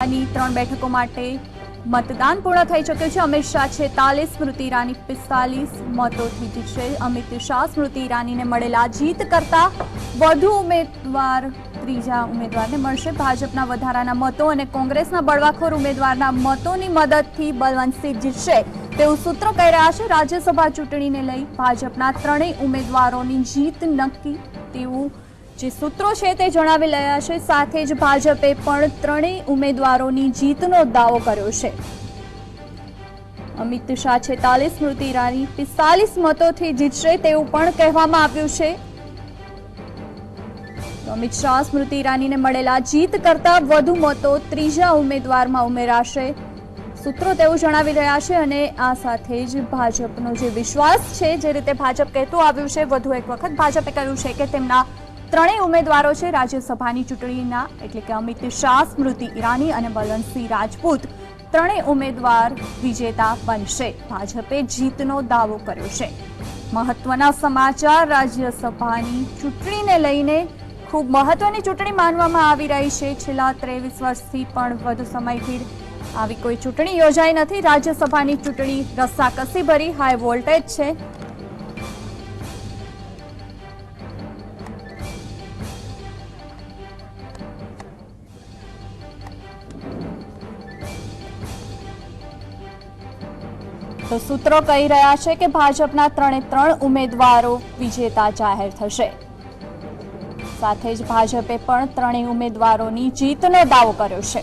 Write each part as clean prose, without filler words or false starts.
ત્રણ બેઠકો માટે મતદાન પૂર્ણ થઈ ચૂક્યું છે। અમિત શાહ 46, સ્મૃતિ ઈરાની 45 મતોથી જીતશે। અમિત શાહ સ્મૃતિ ઈરાનીને મળેલા જીત કરતા વધુ ઉમેદવાર ત્રીજા ઉમેદવારને મળશે। ભાજપના વધારાના મતો અને કોંગ્રેસના બળવાખોર ઉમેદવારના મતોની મદદથી બલવંતસિંહ જીતશે તેવું સૂત્રો કહી રહ્યા છે। રાજ્યસભા ચૂંટણીને લઈ ભાજપના ત્રણેય ઉમેદવારોની જીત નક્કી તેવું જે સૂત્રો છે તે જણાવી રહ્યા છે। સાથે જ ભાજપે પણ ત્રણેય ઉમેદવારોની જીતનો દાવો કર્યો છે। અમિત શાહ 46, સ્મૃતિ ઈરાની 45 મતોથી જીતશે તેવું પણ કહેવામાં આવ્યું છે। અમિત શાહ સ્મૃતિ ઈરાનીને મળેલા જીત કરતા વધુ મતો ત્રીજા ઉમેદવારમાં ઉમેરાશે સૂત્રો તેવું જણાવી રહ્યા છે। અને આ સાથે જ ભાજપનો જે વિશ્વાસ છે, જે રીતે ભાજપ કહેતું આવ્યું છે, વધુ એક વખત ભાજપે કહ્યું છે કે તેમના ત્રણેય ઉમેદવારો છે રાજ્યસભાની ચૂંટણીના, એટલે કે અમિત શાહ, સ્મૃતિ ઈરાની અને બલવંતસિંહ રાજપૂત ત્રણેય ઉમેદવાર વિજેતા બનશે। ભાજપે જીતનો દાવો કર્યો છે। મહત્વના સમાચાર રાજ્યસભાની ચૂંટણીને લઈને ખૂબ મહત્વની ચૂંટણી માનવામાં આવી રહી છે। છેલ્લા 23 વર્ષથી પણ વધુ સમયથી આવી કોઈ ચૂંટણી યોજાઈ નથી। રાજ્યસભાની ચૂંટણી રસ્સાકસી ભરી હાઈ વોલ્ટેજ છે। તો સૂત્રો કહી રહ્યા છે કે ભાજપના ત્રણ ઉમેદવારો વિજેતા જાહેર થશે। સાથે જ ભાજપે પણ ત્રણેય ઉમેદવારોની જીતનો દાવો કર્યો છે।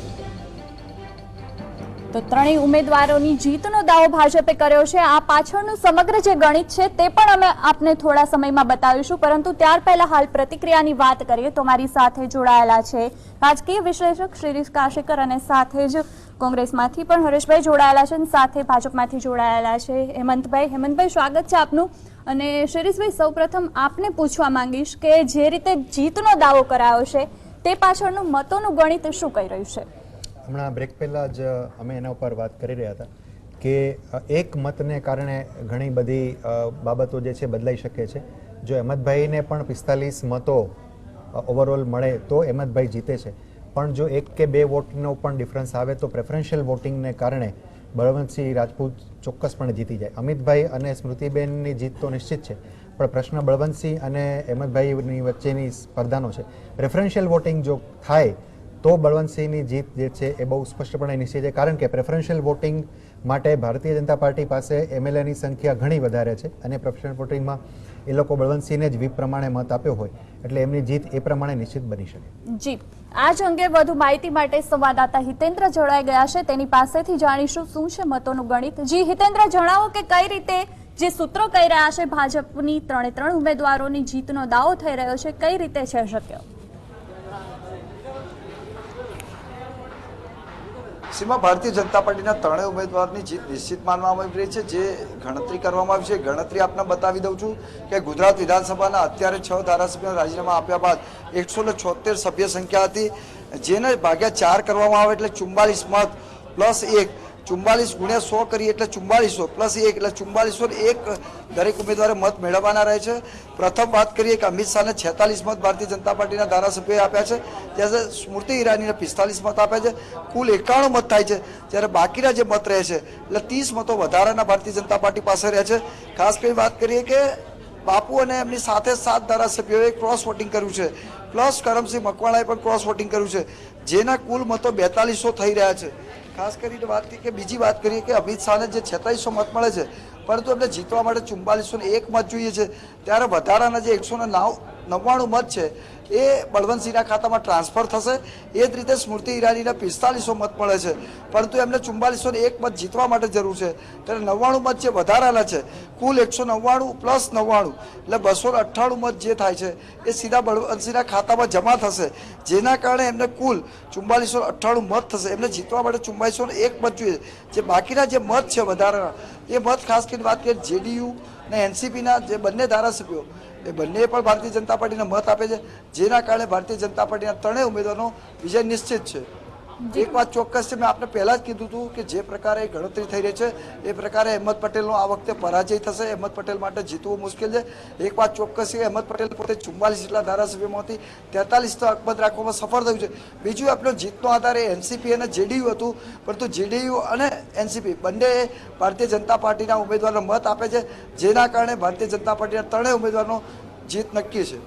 તો ત્રણેય ઉમેદવારોની જીતનો દાવો ભાજપે કર્યો છે। આ પાછળનું સમગ્ર જે ગણિત છે તે પણ અમે આપને થોડા સમયમાં બતાવીશું, પરંતુ ત્યાર પહેલા હાલ પ્રતિક્રિયાની વાત કરીએ તો મારી સાથે જોડાયેલા છે રાજકીય વિશ્લેષક શિરીષ કાશીકર અને સાથે જ કોંગ્રેસમાંથી પણ હરેશભાઈ જોડાયેલા છે અને સાથે ભાજપમાંથી જોડાયેલા છે હેમંતભાઈ। હેમંતભાઈ, સ્વાગત છે આપનું। અને શિરીષભાઈ, સૌપ્રથમ આપને પૂછવા માંગીશ કે જે રીતે જીતનો દાવો કરાયો છે તે પાછળનું મતોનું ગણિત શું કહી રહ્યું છે? હમણાં બ્રેક પહેલાં જ અમે એના ઉપર વાત કરી રહ્યા હતા કે એક મતને કારણે ઘણી બધી બાબતો જે છે બદલાઈ શકે છે। જો અહેમદભાઈને પણ 45 મતો ઓવરઓલ મળે તો અહેમદભાઈ જીતે છે, પણ જો 1 કે 2 વોટનો પણ ડિફરન્સ આવે તો પ્રેફરન્શિયલ વોટિંગને કારણે બળવંતસિંહ રાજપૂત ચોક્કસપણે જીતી જાય। અમિતભાઈ અને સ્મૃતિબેનની જીત તો નિશ્ચિત છે, પણ પ્રશ્ન બળવંતસિંહ અને અહેમદભાઈની વચ્ચેની સ્પર્ધાનો છે। પ્રેફરન્શિયલ વોટિંગ જો થાય તો બળવંતસિંહની જીત જે છે એ બહુ સ્પષ્ટપણે નિશ્ચિત છે, કારણ કે પ્રેફરન્શિયલ વોટિંગ માટે ભારતીય જનતા પાર્ટી પાસે એમએલએની સંખ્યા ઘણી વધારે છે અને પ્રેફરન્શિયલ વોટિંગમાં એ લોકો બળવંતસિંહને જ વ્હીપ પ્રમાણે મત આપ્યો હોય એટલે એમની જીત એ પ્રમાણે નિશ્ચિત બની શકે। જી, આ જ અંગે વધુ માહિતી માટે સંવાદદાતા હિતેન્દ્ર જોડાઈ ગયા છે, તેની પાસેથી જાણીશું શું છે મતોનું ગણિત। જી હિતેન્દ્ર, જણાવો કે કઈ રીતે જે સૂત્રો કહી રહ્યા છે ભાજપની ત્રણ ઉમેદવારોની જીતનો દાવો થઈ રહ્યો છે, કઈ રીતે છે શક્ય? સીમા, ભારતીય જનતા પાર્ટીના ત્રણેય ઉમેદવારની જીત નિશ્ચિત માનવામાં આવી રહી છે। જે ગણતરી કરવામાં આવી છે, ગણતરી આપને બતાવી દઉં છું કે ગુજરાત વિધાનસભાના અત્યારે 6 ધારાસભ્યોને રાજીનામા આપ્યા બાદ 176 સભ્ય સંખ્યા હતી, જેને ભાગ્યા 4 કરવામાં આવે એટલે 44 મત પ્લસ 1, 44 ગુણ્યા 100 કરીએ એટલે 4400 પ્લસ 1 એટલે 4401 દરેક ઉમેદવારે મત મેળવવાના રહે છે। પ્રથમ વાત કરીએ કે અમિત શાહને 46 મત ભારતીય જનતા પાર્ટીના ધારાસભ્યોએ આપ્યા છે, જ્યારે સ્મૃતિ ઈરાનીને 45 મત આપ્યા છે, કુલ 91 મત થાય છે। જ્યારે બાકીના જે મત રહે છે એટલે 30 મતો વધારાના ભારતીય જનતા પાર્ટી પાસે રહે છે। ખાસ કરી વાત કરીએ કે બાપુ અને એમની સાથે 7 ધારાસભ્યોએ ક્રોસ વોટિંગ કર્યું છે, પ્લસ કરમસિંહ મકવાણાએ પણ ક્રોસ વોટિંગ કર્યું છે, જેના કુલ મતો 4200 થઈ રહ્યા છે। ખાસ કરીને વાત કરીએ કે બીજી વાત કરીએ કે અમિત શાહને જે 4600 મત મળે છે, પરંતુ એમને જીતવા માટે 4401 મત જોઈએ છે, ત્યારે વધારાના જે 199 મત છે એ બળવંતસિંહના ખાતામાં ટ્રાન્સફર થશે। એ જ રીતે સ્મૃતિ ઈરાનીને 4500 મત મળે છે, પરંતુ એમને 4401 મત જીતવા માટે જરૂર છે, ત્યારે 99 મત જે વધારાના છે, કુલ 199 પ્લસ 99 એટલે 298 મત જે થાય છે એ સીધા બળવંતસિંહના ખાતામાં જમા થશે, જેના કારણે એમને કુલ 4498 મત થશે। એમને જીતવા માટે 4401 મત જોઈએ। જે બાકીના જે મત છે વધારાના, એ મત ખાસ કરીને વાત કરીએ જેડીયુ અને એનસીપીના જે બંને ધારાસભ્યો, એ બંને પણ ભારતીય જનતા પાર્ટીને મત આપે છે, જેના કારણે ભારતીય જનતા પાર્ટીના ત્રણેય ઉમેદવારનો વિજય નિશ્ચિત છે। એક વાત ચોક્કસ છે, મેં આપને પહેલા જ કીધું હતું કે જે પ્રકારે ગણતરી થઈ રહી છે એ પ્રકારે અહેમદ પટેલનો આ વખતે પરાજય થશે. અહેમદ પટેલ માટે જીતવું મુશ્કેલ છે. એક વાત ચોક્કસ છે કે અહેમદ પટેલ પોતે 44 જેટલા ધારાસભ્યોમાંથી 43 તો અકબંધ રાખવામાં સફળ થયું છે. બીજું આપણો જીતનો આધાર એ એનસીપી અને જેડીયુ હતું, પરંતુ જેડીયુ અને એનસીપી બંને ભારતીય જનતા પાર્ટીના ઉમેદવારનો મત આપે છે, જેના કારણે ભારતીય જનતા પાર્ટીના ત્રણેય ઉમેદવારનો જીત નક્કી છે.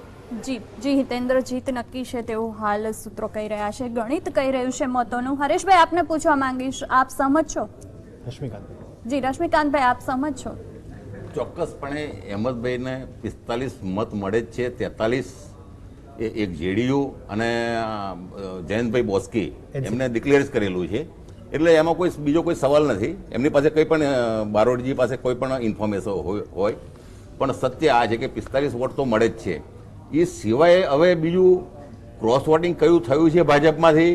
જી હિતેન્દ્ર, જીત નક્કી છે તેવું હાલ સૂત્રો કહી રહ્યા છે. ગણિત કહી રહ્યું છે મતોનું. હરેશભાઈ, આપને પૂછવા માંગીશ, આપ સહમત છો? જી રશ્મિકાંતભાઈ, આપ સહમત છો? ચોક્કસપણે અહેમદભાઈને 45 મત મળે જ છે. 43 એ એક જેડીયુ અને જયંતભાઈ બોસ્કી એમને ડિક્લેર કરેલું છે, એટલે એમાં કોઈ બીજો કોઈ સવાલ નથી. એમની પાસે કંઈ પણ બારોડજી પાસે કોઈ પણ ઇન્ફોર્મેશન હોય, પણ સત્ય આ છે કે 45 વોટ તો મળે જ છે. એ સિવાય હવે બીજું ક્રોસ વોટિંગ કયું થયું છે ભાજપમાંથી,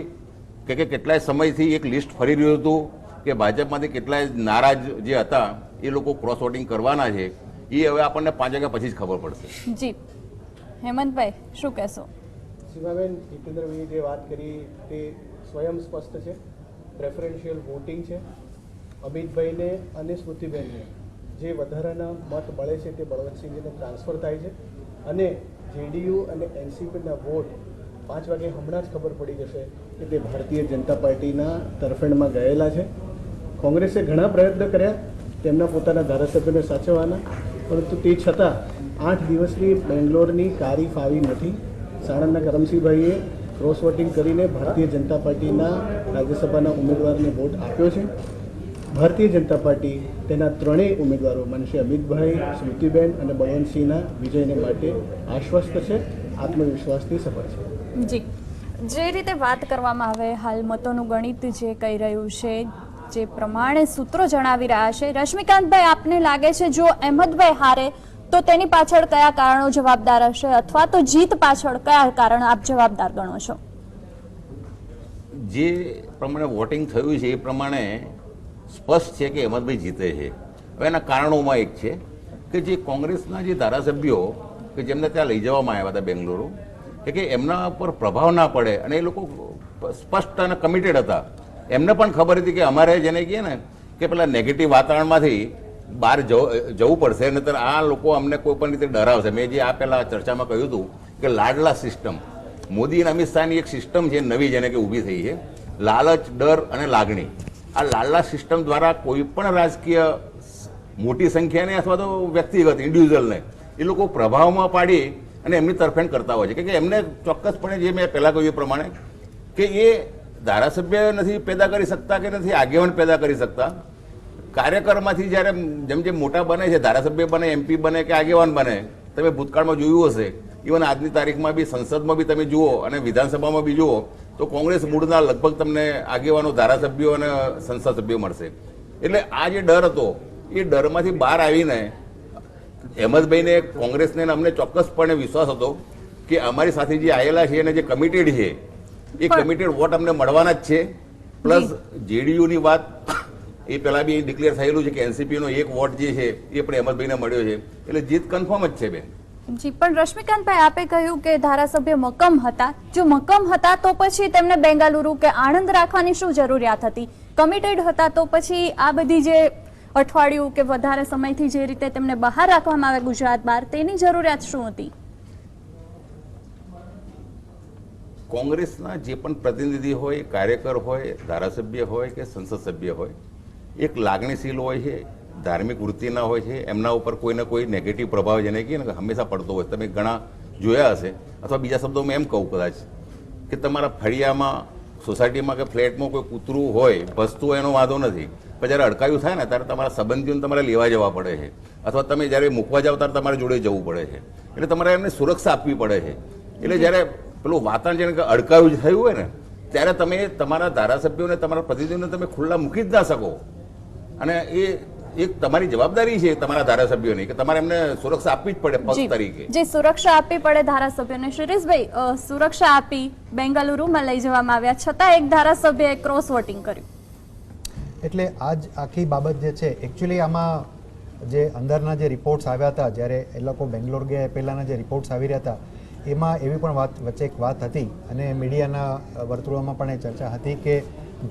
કે કેટલાય સમયથી એક લિસ્ટ ફરી રહ્યું હતું કે ભાજપમાંથી કેટલાય નારાજ જે હતા એ લોકો ક્રોસ વોટિંગ કરવાના છે. એ હવે આપણને 5 વાગ્યા પછી જ ખબર પડશે. જી હેમંતભાઈ, શું કહેશો? સીમાબેન, હિતેન્દ્રભાઈએ જે વાત કરી તે સ્વયં સ્પષ્ટ છે. પ્રેફરન્શિયલ વોટિંગ છે. અમિતભાઈને અને સ્મૃતિબેનને જે વધારાના મત મળે છે તે બળવંતસિંહજીને ટ્રાન્સફર થાય છે, અને જેડીયુ અને એનસીપીના વોટ 5 વાગે હમણાં જ ખબર પડી જશે કે તે ભારતીય જનતા પાર્ટીના તરફેણમાં ગયેલા છે. કોંગ્રેસે ઘણા પ્રયત્ન કર્યા તેમના પોતાના ધારાસભ્યોને સાચવવાના, પરંતુ તે છતાં 8 દિવસની બેંગ્લોરની કારી ફાવી નથી. સાણંદના કરમસિંહભાઈએ ક્રોસ વોટિંગ કરીને ભારતીય જનતા પાર્ટીના રાજ્યસભાના ઉમેદવારને વોટ આપ્યો છે. ભારતીય જનતા પાર્ટી તેના ત્રણેય ઉમેદવારો મનશે અમિતભાઈ, સ્મૃતિબેન અને બળવંતસિંહના વિજયને માટે આશ્વસ્ત છે, આત્મવિશ્વાસથી સફળ છે. જી, જે રીતે વાત કરવામાં આવે, હાલ મતોનું ગણિત જે કહી રહ્યું છે, જે પ્રમાણે સૂત્રો જણાવી રહ્યા છે, રશ્મિકાંતભાઈ, આપને લાગે છે જો અહેમદભાઈ હારે તો તેની પાછળ કયા કારણો જવાબદાર હશે, અથવા તો જીત પાછળ કયા કારણો આપ જવાબદાર ગણો છો? જે પ્રમાણે વોટિંગ થયું છે એ પ્રમાણે સ્પષ્ટ છે કે અહેમદભાઈ જીતે છે. હવે એના કારણોમાં એક છે કે જે કોંગ્રેસના જે ધારાસભ્યો કે જેમને ત્યાં લઈ જવામાં આવ્યા હતા બેંગ્લુરુ, કે એમના પર પ્રભાવ ના પડે, અને એ લોકો સ્પષ્ટ અને કમિટેડ હતા. એમને પણ ખબર હતી કે અમારે જેને કહીએ ને કે પેલા નેગેટિવ વાતાવરણમાંથી બહાર જવું પડશે, નહીતર આ લોકો અમને કોઈ પણ રીતે ડરાવશે. મેં જે આ પહેલાં ચર્ચામાં કહ્યું હતું કે લાડલા સિસ્ટમ, મોદી અને અમિત શાહની એક સિસ્ટમ છે નવી, જેને કે ઊભી થઈ છે, લાલચ, ડર અને લાગણી. આ લાડલા સિસ્ટમ દ્વારા કોઈ પણ રાજકીય મોટી સંખ્યાને અથવા તો વ્યક્તિગત ઇન્ડિવિજ્યુઅલને એ લોકો પ્રભાવમાં પાડી અને એમની તરફેણ કરતા હોય છે. કે એમને ચોક્કસપણે, જે મેં પહેલાં કહ્યું એ પ્રમાણે, કે એ ધારાસભ્ય નથી પેદા કરી શકતા કે નથી આગેવાન પેદા કરી શકતા. કાર્યકરમાંથી જ્યારે જેમ જેમ મોટા બને છે, ધારાસભ્ય બને, એમપી બને કે આગેવાન બને, તમે ભૂતકાળમાં જોયું હશે, ઇવન આજની તારીખમાં બી સંસદમાં બી તમે જુઓ અને વિધાનસભામાં બી જુઓ, તો કોંગ્રેસ મૂળના લગભગ તમને આગેવાનો, ધારાસભ્યો અને સંસદ સભ્યો મળશે. એટલે આ જે ડર હતો એ ડરમાંથી બહાર આવીને અહેમદભાઈને, કોંગ્રેસને અમને ચોક્કસપણે વિશ્વાસ હતો કે અમારી સાથે જે આવેલા છે અને જે કમિટેડ છે એ કમિટેડ વોટ અમને મળવાના જ છે. પ્લસ જેડીયુની વાત એ પહેલાં બી ડિક્લેર થયેલું છે કે એનસીપીનો એક વોટ જે છે એ પણ અહેમદભાઈને મળ્યો છે, એટલે જીત કન્ફર્મ જ છે બેન. જી, પણ રશ્મિકાંતભાઈ, આપે કહ્યું કે ધારાસભ્ય મક્કમ હતા. જો મક્કમ હતા તો પછી તેમને બેંગાલુરુ કે આણંદ રાખવાની શું જરૂરિયાત હતી? કમિટેડ હતા તો પછી આ બધી જે અઠવાડિયું કે વધારે સમયથી જે રીતે તેમને બહાર રાખવામાં આવે ગુજરાત બહાર, તેની જરૂરિયાત શું હતી? કોંગ્રેસના જે પણ પ્રતિનિધિ હોય, કાર્યકર હોય, ધારાસભ્ય હોય કે સંસદ સભ્ય હોય, એક લાગણીશીલ હોય છે, ધાર્મિક વૃત્તિના હોય છે, એમના ઉપર કોઈને કોઈ નેગેટિવ પ્રભાવ જેને કહીએ ને હંમેશા પડતો હોય. તમે ઘણા જોયા હશે, અથવા બીજા શબ્દોમાં એમ કહું કદાચ કે તમારા ફળિયામાં, સોસાયટીમાં કે ફ્લેટમાં કોઈ કૂતરું હોય, ભસતું હોય, એનો વાંધો નથી, પણ જ્યારે અડકાયું થાય ને ત્યારે તમારા સંબંધીઓને તમારે લેવા જવા પડે છે, અથવા તમે જ્યારે મૂકવા જાવ ત્યારે તમારે જોડે જવું પડે છે. એટલે તમારે એમને સુરક્ષા આપવી પડે છે. એટલે જ્યારે પેલું વાતાવરણ જેને કે અડકાયું થયું હોય ને, ત્યારે તમે તમારા ધારાસભ્યોને, તમારા પ્રતિનિધિઓને તમે ખુલ્લા મૂકી જ ના શકો. અને એ એક તમારી જવાબદારી છે તમારા ધારાસભ્યોની, કે તમારે એમને સુરક્ષા આપવી જ પડે પક્ષ તરીકે. જે સુરક્ષા આપવી પડે ધારાસભ્યોને. શિરીષભાઈ, સુરક્ષા આપી બેંગાલુરુમાં લઈ જવામાં આવ્યા, છતાં એક ધારાસભ્યએ ક્રોસ વોટિંગ કર્યું. એટલે આજ આખી બાબત જે છે, એકચ્યુઅલી આમાં જે અંદરના જે રિપોર્ટ્સ આવ્યા હતા, જ્યારે એ લોકો બેંગ્લોર ગયા પહેલાંના જે રિપોર્ટ્સ આવી રહ્યા હતા, એમાં એવી પણ વચ્ચે એક વાત હતી અને મીડિયાના વર્તુળોમાં પણ એ ચર્ચા હતી કે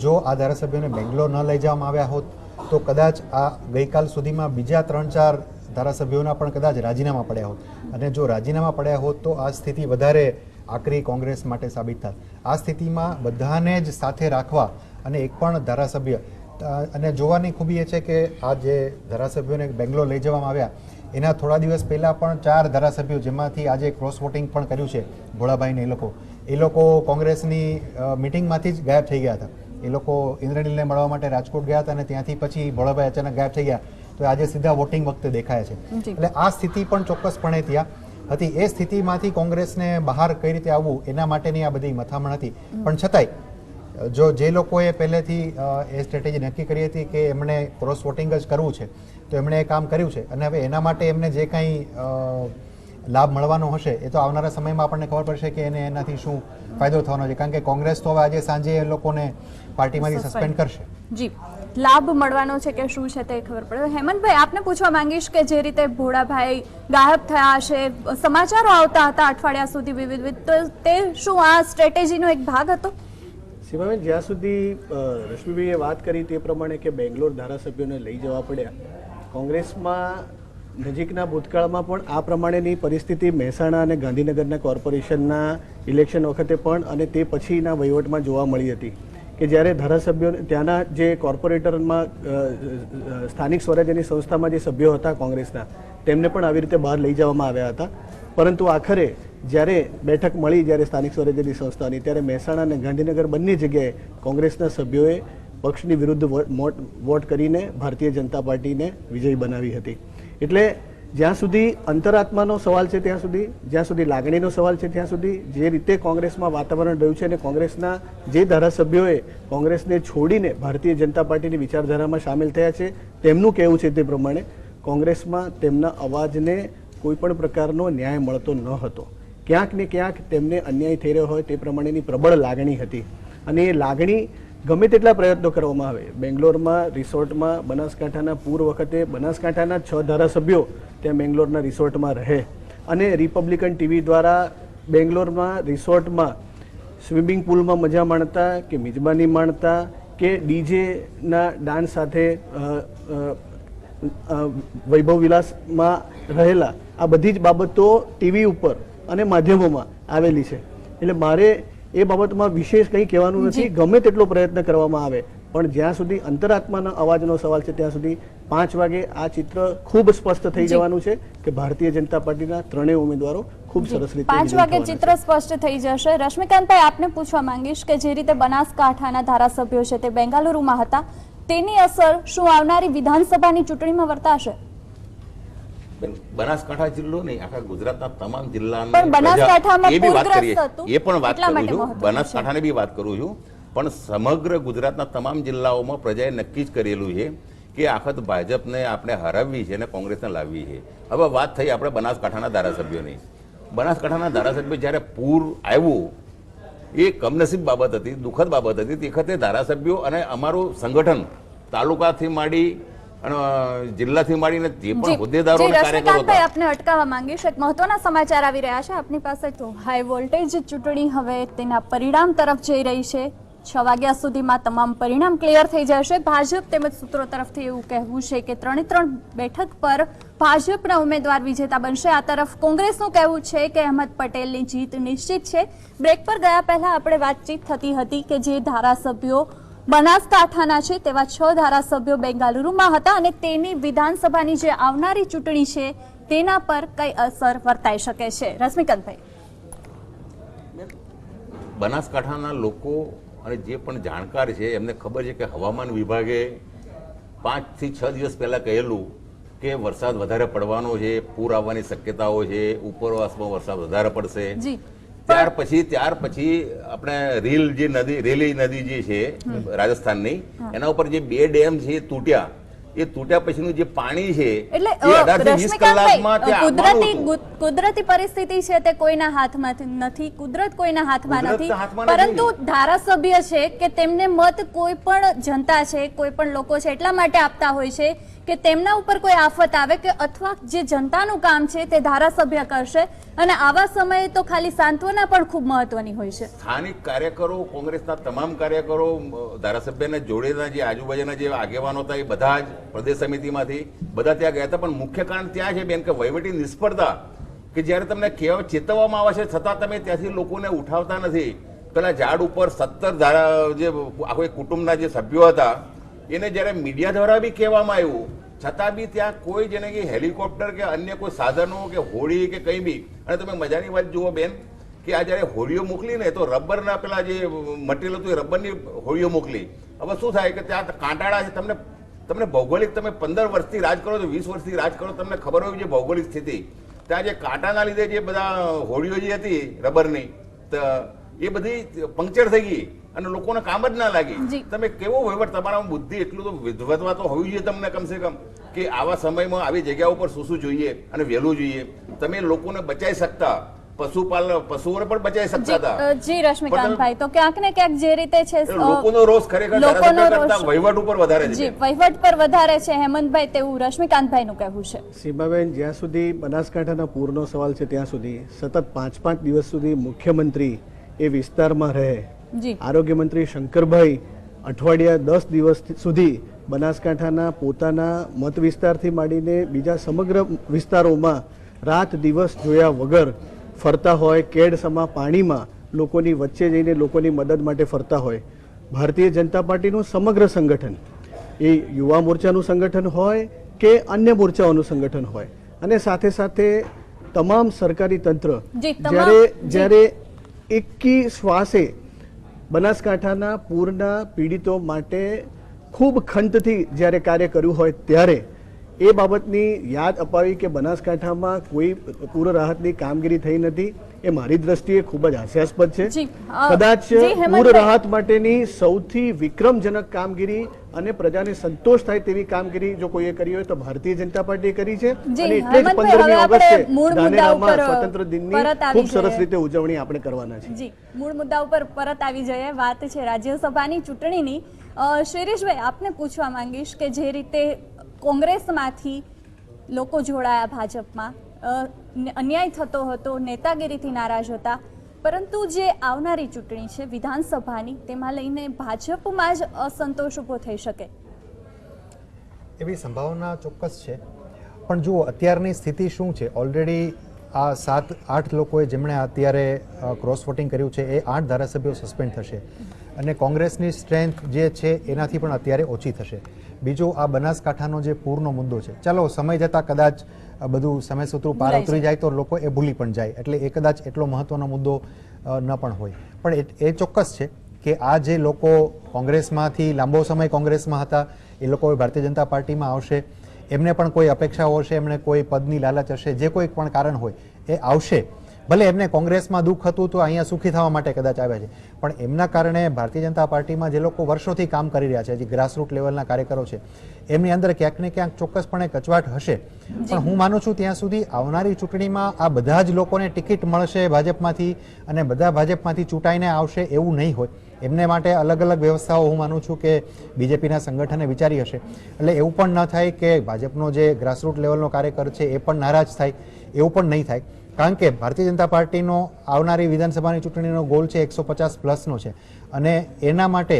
જો આ ધારાસભ્યોને બેંગ્લોર ન લઈ જવામાં આવ્યા હોત તો કદાચ આ ગઈકાલ સુધીમાં બીજા 3-4 ધારાસભ્યોના પણ કદાચ રાજીનામા પડ્યા હોત અને જો રાજીનામા પડ્યા હોત તો આ સ્થિતિ વધારે આકરી કોંગ્રેસ માટે સાબિત થાત. આ સ્થિતિમાં બધાને જ સાથે રાખવા અને એક પણ ધારાસભ્ય અને જોવાની ખૂબી એ છે કે આ જે ધારાસભ્યોને બેંગ્લોર લઈ જવામાં આવ્યા એના થોડા દિવસ પહેલાં પણ 4 ધારાસભ્યો જેમાંથી આજે ક્રોસ વોટિંગ પણ કર્યું છે ભોળાભાઈને એ લોકો કોંગ્રેસની મિટિંગમાંથી જ ગાયબ થઈ ગયા હતા. એ લોકો ઇન્દ્રનીલને મળવા માટે રાજકોટ ગયા હતા અને ત્યાંથી પછી ભોળાભાઈ અચાનક ગાયબ થઈ ગયા તો આજે સીધા વોટિંગ વખતે દેખાય છે. એટલે આ સ્થિતિ પણ ચોક્કસપણે ત્યાં હતી. એ સ્થિતિમાંથી કોંગ્રેસને બહાર કઈ રીતે આવવું એના માટેની આ બધી મથામણ હતી. પણ છતાંય જો જે લોકોએ પહેલેથી એ સ્ટ્રેટેજી નક્કી કરી હતી કે એમણે ક્રોસ વોટિંગ જ કરવું છે તો એમણે એ કામ કર્યું છે અને હવે એના માટે એમને જે કંઈ લાભ મળવાનો હશે એ તો આવનારા સમયમાં આપણને ખબર પડશે કે એને એનાથી શું ફાયદો થવાનો છે. કારણ કે કોંગ્રેસ તો હવે આજે સાંજે એ લોકોને પાર્ટીમાંથી સસ્પેન્ડ કરશે. જી, લાભ મળવાનો છે કે શું છે તે ખબર પડે. હેમંતભાઈ, આપને પૂછવા માંગીશ કે જે રીતે ભોળાભાઈ ગાયબ થયા હશે, સમાચારો આવતા હતા અઠવાડિયા સુધી વિવિધ, તો તે શું આ સ્ટ્રેટેજીનો એક ભાગ હતો? સીમાબેન, જ્યાં સુધી રશ્મિભાઈએ વાત કરી તે પ્રમાણે કે બેંગ્લોર ધારાસભ્યોને લઈ જવા પડ્યા, કોંગ્રેસમાં નજીકના ભૂતકાળમાં પણ આ પ્રમાણેની પરિસ્થિતિ મહેસાણા અને ગાંધીનગરના કોર્પોરેશનના ઇલેક્શન વખતે પણ અને તે પછીના વહીવટમાં જોવા મળી હતી કે જ્યારે ધારાસભ્યો ત્યાંના જે કોર્પોરેટરમાં સ્થાનિક સ્વરાજ્યની સંસ્થામાં જે સભ્યો હતા કોંગ્રેસના તેમને પણ આવી રીતે બહાર લઈ જવામાં આવ્યા હતા. પરંતુ આખરે જ્યારે બેઠક મળી જ્યારે સ્થાનિક સ્વરાજ્યની સંસ્થાની, ત્યારે મહેસાણા અને ગાંધીનગર બંને જગ્યાએ કોંગ્રેસના સભ્યોએ પક્ષની વિરુદ્ધ વોટ કરીને ભારતીય જનતા પાર્ટીને વિજયી બનાવી હતી. એટલે જ્યાં સુધી અંતરાત્માનો સવાલ છે ત્યાં સુધી, જ્યાં સુધી લાગણીનો સવાલ છે ત્યાં સુધી, જે રીતે કોંગ્રેસમાં વાતાવરણ રહ્યું છે અને કોંગ્રેસના જે ધારાસભ્યોએ કોંગ્રેસને છોડીને ભારતીય જનતા પાર્ટીની વિચારધારામાં સામેલ થયા છે તેમનું કહેવું છે તે પ્રમાણે કોંગ્રેસમાં તેમના અવાજને કોઈ પણ પ્રકારનો ન્યાય મળતો ન હતો. ક્યાંક ને ક્યાંક તેમને અન્યાય થઈ રહ્યો હોય તે પ્રમાણેની પ્રબળ લાગણી હતી અને એ લાગણી ગમે તેટલા પ્રયત્નો કરવામાં આવે, બેંગ્લોરમાં રિસોર્ટમાં બનાસકાંઠાના પૂર વખતે બનાસકાંઠાના 6 ધારાસભ્યો ત્યાં બેંગ્લોરના રિસોર્ટમાં રહે અને રિપબ્લિકન ટીવી દ્વારા બેંગ્લોરમાં રિસોર્ટમાં સ્વિમિંગ પુલમાં મજા માણતા કે મિજબાની માણતા કે ડીજેના ડાન્સ સાથે વૈભવ વિલાસમાં રહેલા, આ બધી જ બાબતો ટીવી ઉપર અને માધ્યમોમાં આવેલી છે. એટલે મારે એ બાબતમાં વિશેષ કંઈ કહેવાનું નથી. ગમે તેટલો પ્રયત્ન કરવામાં આવે પણ જ્યાં સુધી અંતરાત્માના અવાજનો સવાલ છે ત્યાં સુધી 5 વાગે આ ચિત્ર ખૂબ સ્પષ્ટ થઈ જવાનું છે કે ભારતીય જનતા પાર્ટીના 3 ઉમેદવારો ખૂબ સરસ રીતે 5 વાગે ચિત્ર સ્પષ્ટ થઈ જશે. રશ્મિકાંતભાઈ, આપને પૂછવા માંગીશ કે જે રીતે બનાસકાંઠાના ધારાસભ્યો છે તે બેંગાલુરુમાં હતા, તેની અસર શું આવનારી વિધાનસભાની ચૂંટણીમાં વર્તાશે? બનાસકાંઠા જિલ્લો નહીં, આખા ગુજરાતના તમામ જિલ્લાના પણ બનાસકાંઠામાં એ બી વાત કરીએ, પૂરગ્રસ્ત હતું એ પણ વાત એટલા કરું માટે છું, મહત્વનું છે. બનાસકાંઠાની બી વાત કરું છું. પણ સમગ્ર ગુજરાતના તમામ જિલ્લાઓમાં પ્રજાએ નક્કી જ કરેલું છે કે આખત ભાજપને આપણે હરાવવી છે અને કોંગ્રેસને લાવવી છે. હવે વાત થઈ આપણે બનાસકાંઠાના ધારાસભ્યોની. બનાસકાંઠાના ધારાસભ્યો જ્યારે પૂર આવ્યું એ કમનસીબ બાબત હતી, દુઃખદ બાબત હતી. તે વખતે ધારાસભ્યો અને અમારું સંગઠન તાલુકાથી માંડી અને જિલ્લાથી માંડીને જે પણ હોદ્દેદારો અને કાર્યકરો હતા. આપને અટકાવવા માંગીશ, એક મહત્વના સમાચાર આવી રહ્યા છે આપની પાસે. તો હાઈ વોલ્ટેજ ચૂંટણી હવે તેના પરિણામ તરફ જઈ રહી છે. 6 વાગ્યા સુધીમાં તમામ પરિણામ ક્લિયર થઈ જશે. ભાજપ તેમજ સૂત્રો તરફથી એવું કહેવું છે કે 3 બેઠક પર ભાજપના ઉમેદવાર વિજેતા બનશે. આ તરફ કોંગ્રેસનું કહેવું છે કે અહેમદ પટેલની જીત નિશ્ચિત છે. બ્રેક પર ગયા પહેલા આપણે વાતચીત થતી હતી કે જે ધારાસભ્યો બનાસકાંઠાના છે તેવા 6 ધારાસભ્યો બેંગાલુરુમાં હતા અને તેની વિધાનસભાની જે આવનારી ચૂંટણી છે તેના પર કઈ અસર વર્તાઈ શકે છે? રશ્મિકાંતભાઈ, બનાસકાંઠાના લોકો અને જે પણ જાણકાર છે એમને ખબર છે કે હવામાન વિભાગે 5 થી 6 દિવસ પહેલા કહેલું કે વરસાદ વધારે પડવાનો છે, પૂર આવવાની શક્યતાઓ છે, ઉપરવાસમાં વરસાદ વધારે પડશે. ત્યાર પછી આપણે રેલી નદી જે છે રાજસ્થાનની, એના ઉપર જે 2 ડેમ છે તૂટ્યા, એ તૂટ્યા પછીનું જે પાણી છે એટલે એ 18 થી 20 કલાકમાં ત્યાં આવવાનું હતું. કુદરતી પરિસ્થિતિ છે તે કોઈના હાથમાં નથી, કુદરત કોઈના હાથમાં નથી, પરંતુ ધારાસભ્ય છે કે તેમને મત કોઈ પણ જનતા છે, કોઈ પણ લોકો છે એટલા માટે આપતા હોય છે કે તેમના ઉપર કોઈ આફત આવે કે અથવા જે જનતાનું કામ છે તે ધારાસભ્ય કરશે, અને આવા સમયે તો ખાલી સાંત્વના પણ ખૂબ મહત્વની હોય છે. સ્થાનિક કાર્યકરો, કોંગ્રેસના તમામ કાર્યકરો, ધારાસભ્યના જોડેના જે આજુબાજુના જે આગેવાનો હતા એ બધા જ પ્રદેશ સમિતિમાંથી બધા ત્યાં ગયા હતા. પણ મુખ્ય કારણ ત્યાં છે બેન કે વહીવટી નિષ્ફળતા, કે જ્યારે તમને ચેતવવામાં આવે છે છતાં તમે ત્યાંથી લોકોને ઉઠાવતા નથી. પેલા ઝાડ ઉપર 17 જે આખો કુટુંબના જે સભ્યો હતા એને જ્યારે મીડિયા દ્વારા બી કહેવામાં આવ્યું છતાં બી ત્યાં કોઈ જેને કે હેલિકોપ્ટર કે અન્ય કોઈ સાધનો કે હોળી કે કંઈ બી. અને તમે મજાની વાત જુઓ બેન કે આ જ્યારે હોળીઓ મોકલી ને તો રબરના પેલા જે મટીરિયલ હતું એ રબરની હોળીઓ મોકલી. હવે શું થાય કે ત્યાં કાંટાળા છે. તમને ભૌગોલિક, તમે 15 વર્ષથી રાજ કરો છો, 20 વર્ષથી રાજ કરો, તમને ખબર હોય છે ભૌગોલિક સ્થિતિ. ત્યાં જે કાંટાના લીધે જે બધા હોળીઓ જે હતી રબરની એ બધી પંક્ચર થઈ ગઈ અને લોકોને કામ જ ના લાગી. તમે કેવો વહીવટ, તમારામાં બુદ્ધિ એટલું તો વિધવતવા તો હોવી જોઈએ તમને કમસે કમ, કે આવા સમયમાં આવી જગ્યા ઉપર શું જોઈએ અને વહેલું જોઈએ. તમે લોકોને બચાવી શકતા, પશુઓને પણ બચાવી શકતા હતા. જી રશ્મિકાંતભાઈ, તો ક્યાંક ને ક્યાંક જે રીતે છે લોકોનો રોષ ખરેખર ધારાસભ્ય કરતા વહીવટ ઉપર વધારે છે. જી, વહીવટ પર વધારે છે હેમંતભાઈ, તેવું રશ્મિકાંતભાઈનું કહેવું છે. સીમાબેન, જ્યાં સુધી બનાસકાંઠાના પૂરનો સવાલ છે ત્યાં સુધી સતત 5-5 દિવસ સુધી મુખ્યમંત્રી એ વિસ્તારમાં રહે, આરોગ્ય મંત્રી શંકરભાઈ અઠવાડિયા 10 દિવસ સુધી બનાસકાંઠાના પોતાના મત વિસ્તારથી માંડીને બીજા સમગ્ર વિસ્તારોમાં રાત દિવસ જોયા વગર ફરતા હોય, કેડસમા પાણીમાં લોકોની વચ્ચે જઈને લોકોની મદદ માટે ફરતા હોય. ભારતીય જનતા પાર્ટીનું સમગ્ર સંગઠન, એ યુવા મોરચાનું સંગઠન હોય કે અન્ય મોરચાઓનું સંગઠન હોય, અને સાથે સાથે તમામ સરકારી તંત્ર જ્યારે એકી શ્વાસે બનાસકાંઠાના પૂરના પીડિતો માટે ખૂબ ખંતથી જ્યારે કાર્ય કર્યું હોય ત્યારે એ બાબતની યાદ અપાવી કે બનાસકાંઠામાં કોઈ પૂર રાહતની કામગીરી થઈ નથી, એ મારી દ્રષ્ટિએ ખૂબ જ હાસ્યાસ્પદ છે. કદાચ પૂર રાહત માટેની સૌથી વિક્રમજનક કામગીરી અને પ્રજાને સંતોષ થાય તેવી કામગીરી જો કોઈએ કરી હોય તો ભારતીય જનતા પાર્ટીએ કરી છે. અને એટલે જ 15મી ઓગસ્ટે ધાનેરામાં સ્વતંત્ર દિનની ખૂબ સરસ રીતે ઉજવણી આપણે કરવાના છે. જી, મૂળ મુદ્દા ઉપર પરત આવી જઈએ. વાત છે રાજ્યસભાની ચૂંટણીની. શૈલેષભાઈ, આપને પૂછવા માંગીશ કે જે રીતે કોંગ્રેસમાંથી લોકો જોડાયા ભાજપમાં, અન્યાય થતો હતો, નેતાગીરીથી નારાજ હતા, પરંતુ જે આવનારી ચૂંટણી છે વિધાનસભાની, તેમાં લઈને ભાજપમાં જ અસંતોષ ઉભો થઈ શકે એવી સંભાવના ચોક્કસ છે. પણ જુઓ અત્યારની સ્થિતિ શું છે. ઓલરેડી આ 7-8 લોકોએ જેમણે અત્યારે ક્રોસ વોટિંગ કર્યું છે એ 8 ધારાસભ્યો સસ્પેન્ડ થશે અને કોંગ્રેસની સ્ટ્રેન્થ જે છે એનાથી પણ અત્યારે ઓછી થશે. બીજું, આ બનાસકાંઠાનો જે પૂરનો મુદ્દો છે, ચાલો સમય જતાં કદાચ બધું સમય સૂત્રું પાર ઉતરી જાય તો લોકો એ ભૂલી પણ જાય, એટલે એ કદાચ એટલો મહત્વનો મુદ્દો ન પણ હોય. પણ એ ચોક્કસ છે કે આ જે લોકો કોંગ્રેસમાંથી લાંબો સમય કોંગ્રેસમાં હતા એ લોકો ભારતીય જનતા પાર્ટીમાં આવશે, એમને પણ કોઈ અપેક્ષાઓ હશે, એમને કોઈ પદની લાલચ હશે, જે કોઈ પણ કારણ હોય એ આવશે. ભલે એમને કોંગ્રેસમાં દુઃખ હતું તો અહીંયા સુખી થવા માટે કદાચ આવ્યા છે, પણ એમના કારણે ભારતીય જનતા પાર્ટીમાં જે લોકો વર્ષોથી કામ કરી રહ્યા છે, જે ગ્રાસરૂટ લેવલના કાર્યકરો છે, એમની અંદર ક્યાંક ને ક્યાંક ચોક્કસપણે કચવાટ હશે. પણ હું માનું છું ત્યાં સુધી આવનારી ચૂંટણીમાં આ બધા જ લોકોને ટિકિટ મળશે ભાજપમાંથી અને બધા ભાજપમાંથી ચૂંટાઈને આવશે એવું નહીં હોય. એમને માટે અલગ અલગ વ્યવસ્થાઓ હું માનું છું કે બીજેપીના સંગઠને વિચારી હશે. એટલે એવું પણ ન થાય કે ભાજપનો જે ગ્રાસરૂટ લેવલનો કાર્યકર છે એ પણ નારાજ થાય, એવું પણ નહીં થાય. કારણ કે ભારતીય જનતા પાર્ટીનો આવનારી વિધાનસભાની ચૂંટણીનો ગોલ છે 150+ છે અને એના માટે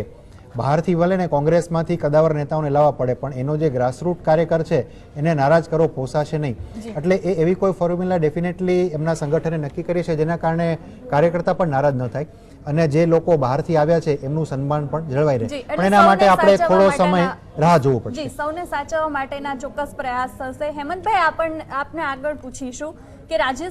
બહારથી ભલે ને કોંગ્રેસમાંથી કદાવર નેતાઓને લાવવા પડે, પણ એનો જે ગ્રાસરૂટ કાર્યકર છે એને નારાજ કરવો પોસાશે નહીં. એટલે એ એવી કોઈ ફોર્મ્યુલા ડેફિનેટલી એમના સંગઠને નક્કી કરી છે જેના કારણે કાર્યકર્તા પણ નારાજ ન થાય અને જે લોકો બહારથી આવ્યા છે એમનું સન્માન પણ જળવાઈ રહે. પણ એના માટે આપણે થોડો સમય રાહ જોવો પડશે. સૌને સાચવવા માટેના ચોક્કસ પ્રયાસ થશે. હેમંતભાઈ, આપને આગળ પૂછીશું કે રાજ્ય